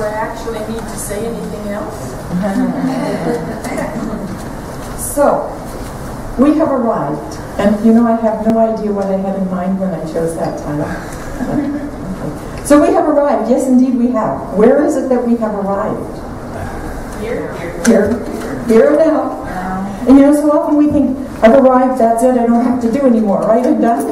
I actually need to say anything else? So, we have arrived. And you know, I have no idea what I had in mind when I chose that title. Okay. So we have arrived. Yes, indeed we have. Where is it that we have arrived? Here now. And you know, so often we think, I've arrived, that's it, I don't have to do anymore, right? I'm done?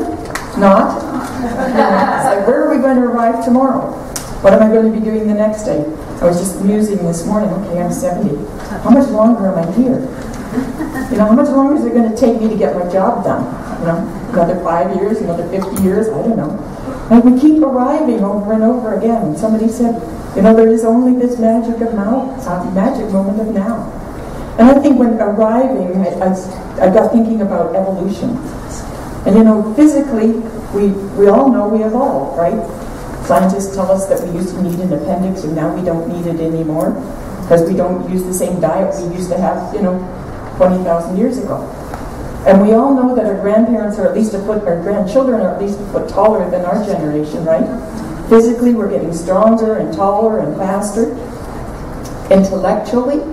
Not. It's like, where are we going to arrive tomorrow? What am I going to be doing the next day? I was just musing this morning, okay, I'm 70. How much longer am I here? You know, how much longer is it going to take me to get my job done? You know, another 5 years, another 50 years, I don't know. And we keep arriving over and over again. And somebody said, you know, there is only this magic moment of now. And I think when arriving, I got thinking about evolution. And you know, physically, we all know we evolved, right? Scientists tell us that we used to need an appendix and now we don't need it anymore because we don't use the same diet we used to have, you know, 20,000 years ago. And we all know that our grandparents are at least a foot, our grandchildren are at least a foot taller than our generation, right? Physically, we're getting stronger and taller and faster. Intellectually, you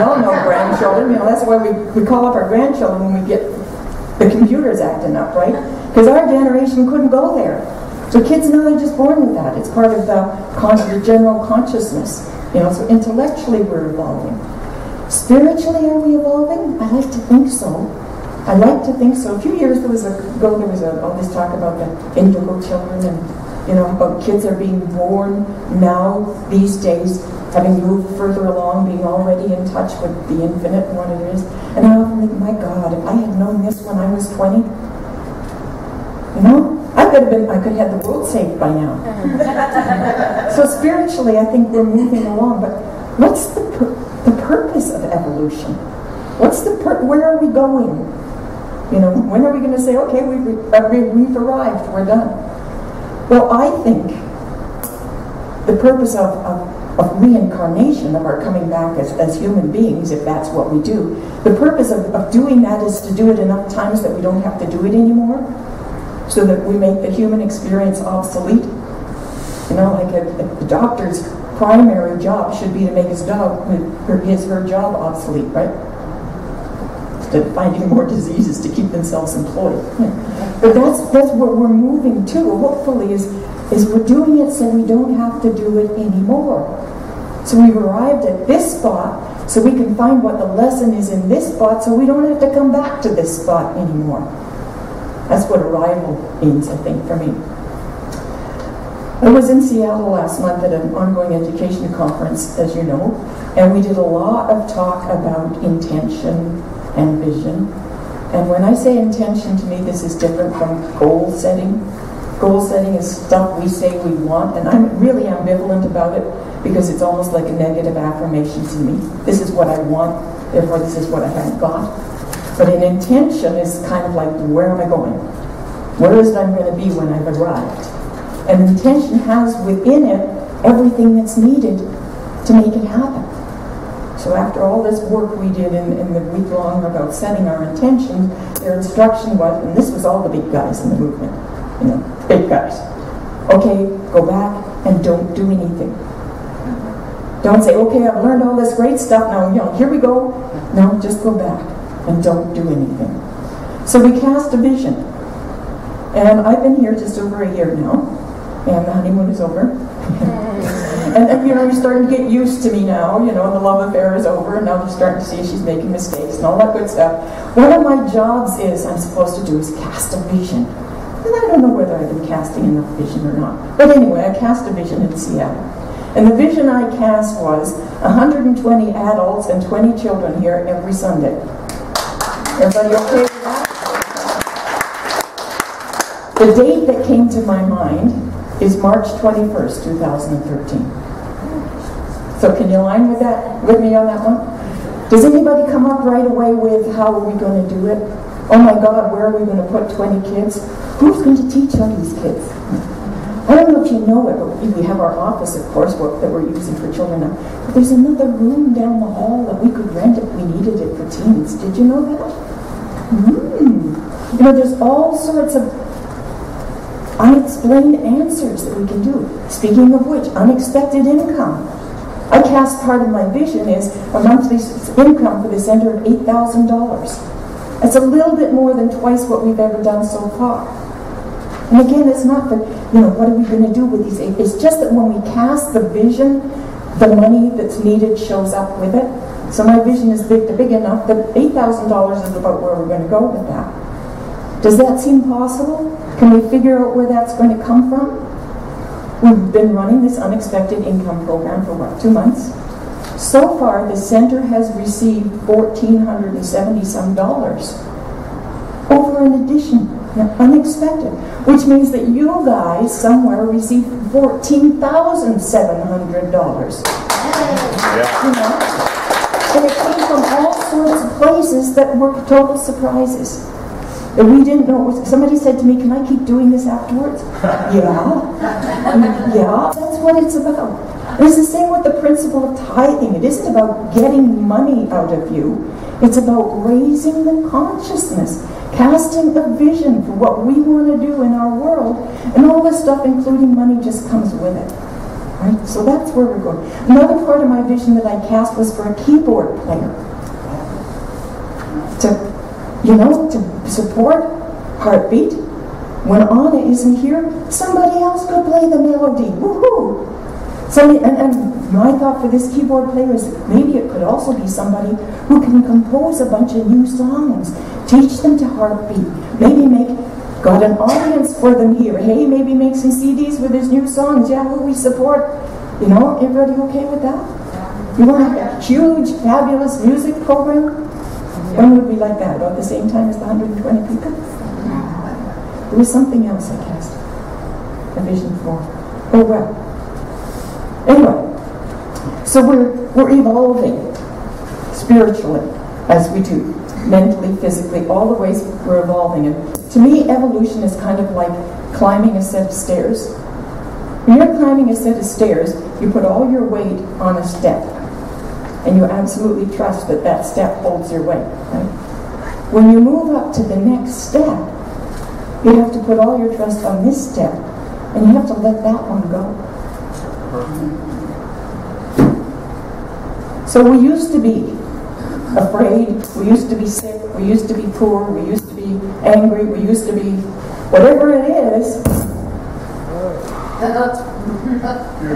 all know grandchildren, you know, that's why we call up our grandchildren when we get the computers acting up, right? Because our generation couldn't go there. So kids now are just born with that. It's part of the general consciousness. You know, so intellectually we're evolving. Spiritually, are we evolving? I like to think so. I like to think so. A few years ago, there was all this talk about the indigo children and, you know, about kids are being born now, these days, having moved further along, being already in touch with the infinite and what it is. And I often think, my God, if I had known this when I was 20, you know, I could have had the world saved by now. So spiritually, I think we're moving along. But what's the purpose of evolution? Where are we going? You know, when are we going to say, okay, we've arrived, we're done? Well, I think the purpose of reincarnation, of our coming back as human beings, if that's what we do, the purpose of doing that is to do it enough times that we don't have to do it anymore, so that we make the human experience obsolete. You know, like a doctor's primary job should be to make his her job obsolete, right? Instead of finding more diseases to keep themselves employed. But that's what we're moving to, hopefully, is we're doing it so we don't have to do it anymore. So we've arrived at this spot so we can find what the lesson is in this spot so we don't have to come back to this spot anymore. That's what arrival means, I think, for me. I was in Seattle last month at an ongoing education conference, as you know, and we did a lot of talk about intention and vision. And when I say intention, to me this is different from goal setting. Goal setting is stuff we say we want, and I'm really ambivalent about it because it's almost like a negative affirmation to me. This is what I want, therefore this is what I haven't got. But an intention is kind of like, where am I going? Where is it I'm going to be when I've arrived? And intention has within it everything that's needed to make it happen. So after all this work we did in the week long about setting our intentions, their instruction was, and this was all the big guys in the movement, you know, big guys. Okay, go back and don't do anything. Don't say, okay, I've learned all this great stuff, now, you know, here we go. No, just go back and don't do anything. So we cast a vision. And I've been here just over a year now, and the honeymoon is over. and you know, you're starting to get used to me now, you know, and the love affair is over, and now you're starting to see she's making mistakes and all that good stuff. One of my jobs I'm supposed to do is cast a vision. And I don't know whether I've been casting enough vision or not. But anyway, I cast a vision in Seattle. And the vision I cast was 120 adults and 20 children here every Sunday. Everybody okay with that? The date that came to my mind is March 21st, 2013. So can you align with me on that one? Does anybody come up right away with how are we going to do it? Oh my God, where are we going to put 20 kids? Who's going to teach all these kids? I don't know if you know it, but we have our office, of course, that we're using for children now. But there's another room down the hall that we could rent if we needed it for teens. Did you know that? You know, there's all sorts of unexplained answers that we can do. Speaking of which, unexpected income. I cast part of my vision is a monthly income for the center of $8,000. That's a little bit more than twice what we've ever done so far. And again, it's not for, what are we going to do with these? It's just that when we cast the vision, the money that's needed shows up with it. So my vision is big enough that $8,000 is about where we're going to go with that. Does that seem possible? Can we figure out where that's going to come from? We've been running this unexpected income program for 2 months? So far, the center has received $1,470 some over an addition, unexpected, which means that you guys somewhere received $14,700. And it came from all sorts of places that were total surprises. That we didn't know. Somebody said to me, "Can I keep doing this afterwards?" Yeah. Yeah, that's what it's about. And it's the same with the principle of tithing. It isn't about getting money out of you. It's about raising the consciousness, casting a vision for what we want to do in our world, and all this stuff, including money, just comes with it. Right? So that's where we're going. Another part of my vision that I cast was for a keyboard player. To support Heartbeat. When Anna isn't here, somebody else could play the melody. Woohoo! And my thought for this keyboard player is that maybe it could also be somebody who can compose a bunch of new songs, teach them to Heartbeat, maybe got an audience for them here. Hey, maybe make some CDs with his new songs. Yeah, we support. Everybody okay with that? You want to have a huge, fabulous music program? When would we like that? About the same time as the 120 people? There was something else I cast a vision for. Oh well. Anyway, so we're evolving spiritually as we do, mentally, physically, all the ways we're evolving. And to me, evolution is kind of like climbing a set of stairs. When you're climbing a set of stairs, you put all your weight on a step. And you absolutely trust that that step holds your weight. Right? When you move up to the next step, you have to put all your trust on this step, and you have to let that one go. So we used to be afraid, we used to be sick, we used to be poor, we used to be angry, we used to be whatever it is.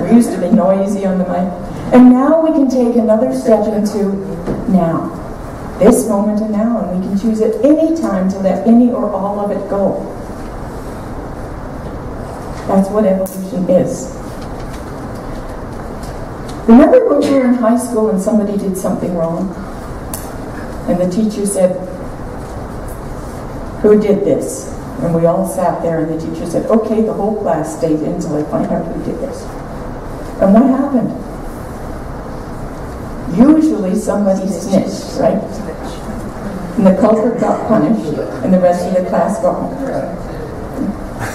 We used to be noisy on the mic. And now we can take another step into now. This moment and now, and we can choose at any time to let any or all of it go. That's what evolution is. Remember when we were in high school and somebody did something wrong? And the teacher said, "Who did this?" And we all sat there and the teacher said, "Okay, the whole class stayed in until I find out who did this." And what happened? Usually somebody snitched, right? And the culprit got punished, and the rest of the class got home.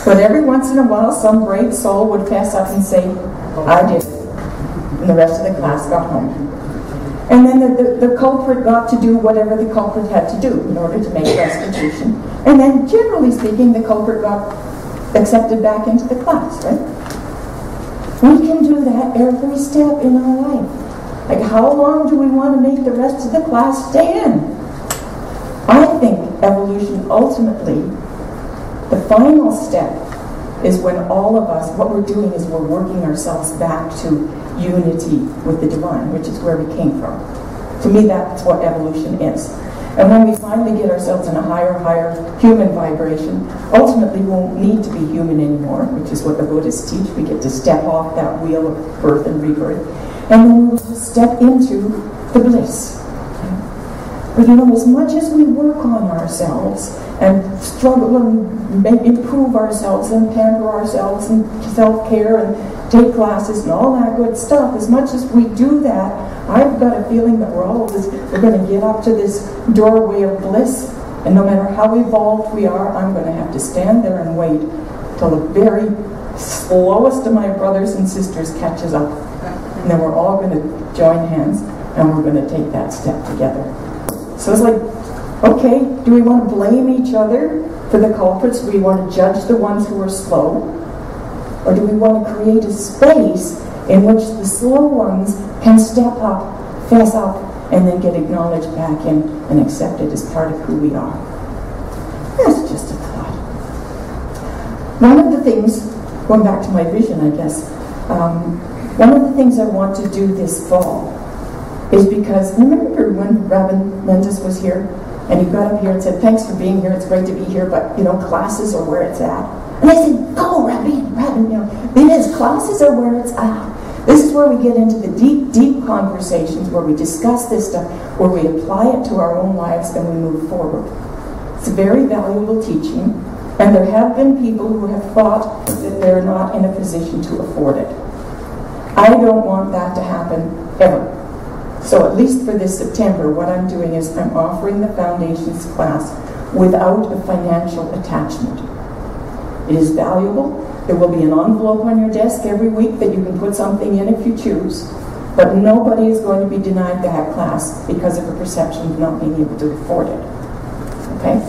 But every once in a while, some brave soul would fess up and say, "I did it." And the rest of the class got home. And then the culprit got to do whatever the culprit had to do in order to make restitution. And then, generally speaking, the culprit got accepted back into the class, right? We can do that every step in our life. Like, how long do we want to make the rest of the class stay in? I think evolution ultimately, the final step, is when all of us, what we're doing is we're working ourselves back to unity with the divine, which is where we came from. To me, that's what evolution is. And when we finally get ourselves in a higher human vibration, ultimately we won't need to be human anymore, which is what the Buddhists teach. We get to step off that wheel of birth and rebirth. And then we will just step into the bliss. But as much as we work on ourselves and struggle and improve ourselves and pamper ourselves and self-care and take classes and all that good stuff, as much as we do that, I've got a feeling that we're going to get up to this doorway of bliss, and no matter how evolved we are, I'm going to have to stand there and wait till the very slowest of my brothers and sisters catches up. And then we're all going to join hands and we're going to take that step together. So it's like Okay, do we want to blame each other for the culprits? Do we want to judge the ones who are slow? Or do we want to create a space in which the slow ones can step up, fess up, and then get acknowledged back in and accepted as part of who we are? That's just a thought. One of the things, going back to my vision, I guess, one of the things I want to do this fall is because, remember when Reverend Mendes was here, and he got up here and said, thanks for being here, it's great to be here, but, classes are where it's at. And I said, go, Reverend, it is, classes are where it's at. This is where we get into the deep, deep conversations, where we discuss this stuff, where we apply it to our own lives and we move forward. It's a very valuable teaching, and there have been people who have thought that they're not in a position to afford it. I don't want that to happen ever. So at least for this September, what I'm doing is I'm offering the Foundations class without a financial attachment. It is valuable. There will be an envelope on your desk every week that you can put something in if you choose. But nobody is going to be denied that class because of a perception of not being able to afford it. Okay?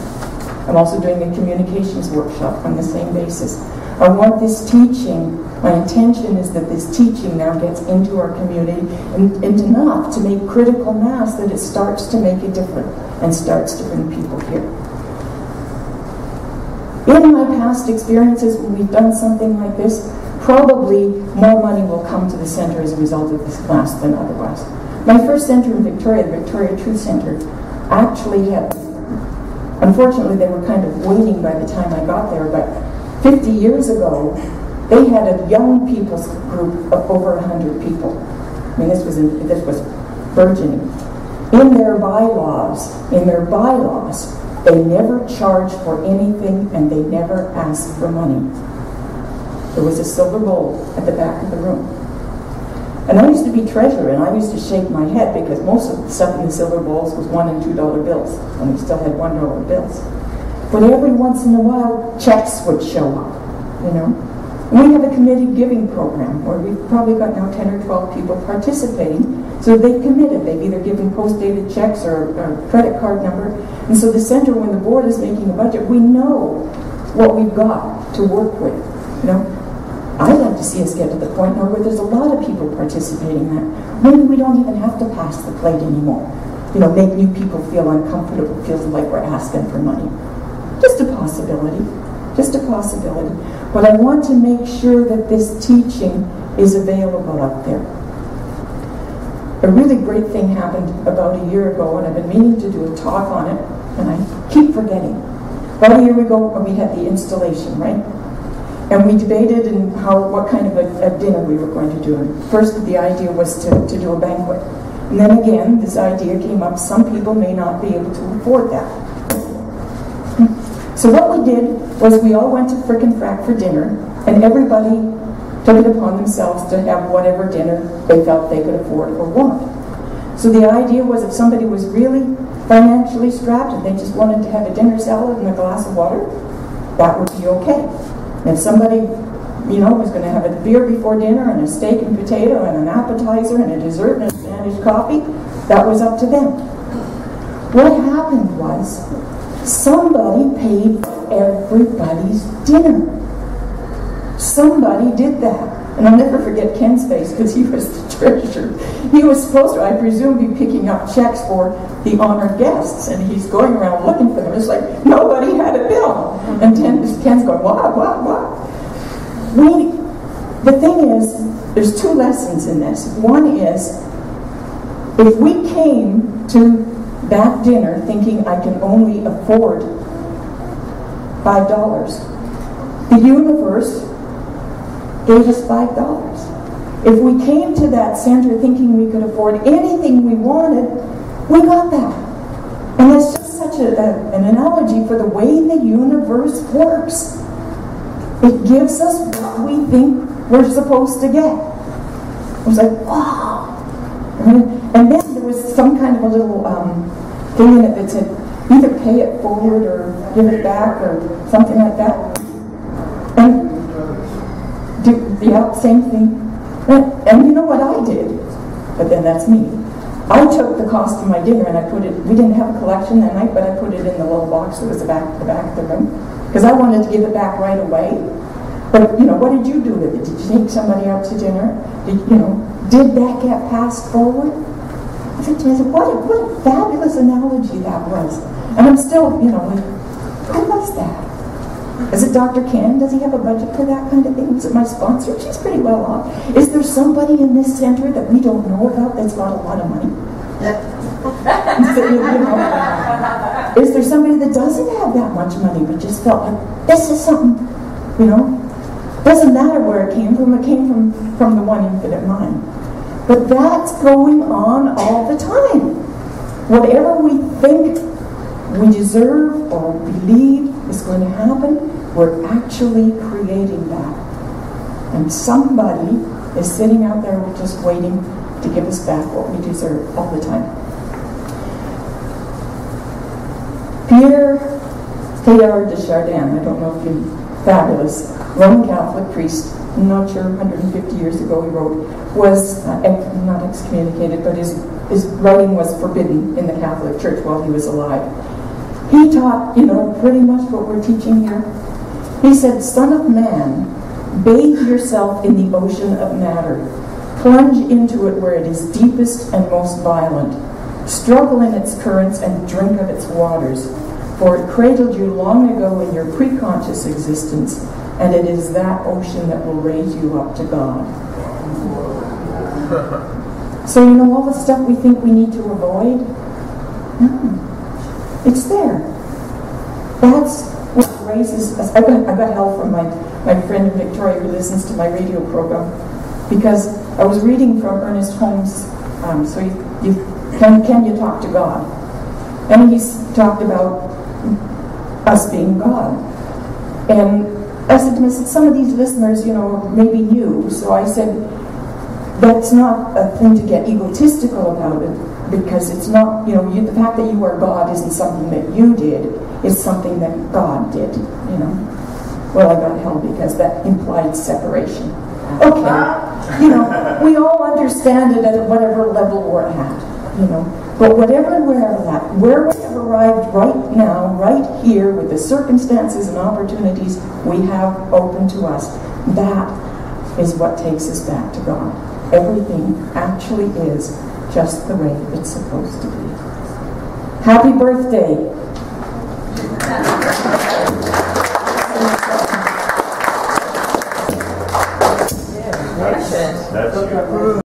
I'm also doing a communications workshop on the same basis. I want this teaching, my intention is that this teaching now gets into our community and enough to make critical mass that it starts to make a difference and starts to bring people here. In my past experiences, when we've done something like this, probably more money will come to the center as a result of this class than otherwise. My first center in Victoria, the Victoria Truth Center, actually had, unfortunately they were kind of waning by the time I got there, but 50 years ago, they had a young people's group of over 100 people. I mean, this was burgeoning. In their bylaws, they never charged for anything and they never asked for money. There was a silver bowl at the back of the room. And I used to be treasurer, and I used to shake my head because most of the stuff in the silver bowls was $1 and $2 bills, and we still had $1 bills. But every once in a while, checks would show up, And we have a committed giving program where we've probably got now 10 or 12 people participating. So they've committed. They've either given post-dated checks or a credit card number. And so the center, when the board is making a budget, we know what we've got to work with. I'd like to see us get to the point now where there's a lot of people participating in that. Maybe we don't even have to pass the plate anymore. Make new people feel uncomfortable, feels like we're asking for money. Just a possibility. Just a possibility. But I want to make sure that this teaching is available out there. A really great thing happened about a year ago, and I've been meaning to do a talk on it, and I keep forgetting. About a year ago, when we had the installation, right? And we debated what kind of a dinner we were going to do. And first, the idea was to do a banquet. And then again, this idea came up, some people may not be able to afford that. So what we did was we all went to Frickin' Frack for dinner, and everybody took it upon themselves to have whatever dinner they felt they could afford or want. So the idea was if somebody was really financially strapped and they just wanted to have a dinner salad and a glass of water, that would be okay. And if somebody, was going to have a beer before dinner and a steak and potato and an appetizer and a dessert and a Spanish coffee, that was up to them. What happened was somebody paid for everybody's dinner. Somebody did that. And I'll never forget Ken's face because he was the treasurer. He was supposed to, I presume, be picking up checks for the honored guests, and he's going around looking for them. It's like nobody had a bill. And Ken's going, what? The thing is, there's two lessons in this. One is, if we came to that dinner thinking I can only afford $5, the universe gave us $5. If we came to that center thinking we could afford anything we wanted, we got that. And that's just such an analogy for the way the universe works. It gives us what we think we're supposed to get. It was like, wow. And then there was some kind of a little thing in it that said, either pay it forward or give it back or something like that. And yeah, same thing. And you know what I did? But then that's me. I took the cost of my dinner and I put it, we didn't have a collection that night, but I put it in the little box that was the back of the room, because I wanted to give it back right away. But, you know, what did you do with it? Did you take somebody out to dinner? Did that get passed forward? I said to myself, what a fabulous analogy that was. And I'm still, who was that? Is it Dr. Ken? Does he have a budget for that kind of thing? Is it my sponsor? She's pretty well off. Is there somebody in this center that we don't know about that's got a lot of money? Is there somebody that doesn't have that much money but just felt like this is something, doesn't matter where it came from the one infinite mind. But that's going on all the time. Whatever we think we deserve or believe is going to happen, we're actually creating that. And somebody is sitting out there just waiting to give us back what we deserve all the time. Pierre Teilhard de Chardin, I don't know if you, fabulous Roman Catholic priest, I'm not sure, 150 years ago he wrote, was not excommunicated, but his writing was forbidden in the Catholic Church while he was alive. He taught, pretty much what we're teaching here. He said, "Son of man, bathe yourself in the ocean of matter. Plunge into it where it is deepest and most violent. Struggle in its currents and drink of its waters. For it cradled you long ago in your preconscious existence, and it is that ocean that will raise you up to God." So all the stuff we think we need to avoid? No. It's there. That's what raises us. I got help from my friend Victoria who listens to my radio program, because I was reading from Ernest Holmes, so can you talk to God? And he's talked about us being God. And I said to myself, some of these listeners, may be new, so I said, that's not a thing to get egotistical about it, because it's not, the fact that you are God isn't something that you did, it's something that God did, Well, I got hell because that implied separation. Okay, we all understand it at whatever level we're at, But whatever we're at, where we have arrived right now, right here, with the circumstances and opportunities we have open to us, that is what takes us back to God. Everything actually is just the way it's supposed to be. Happy birthday. That's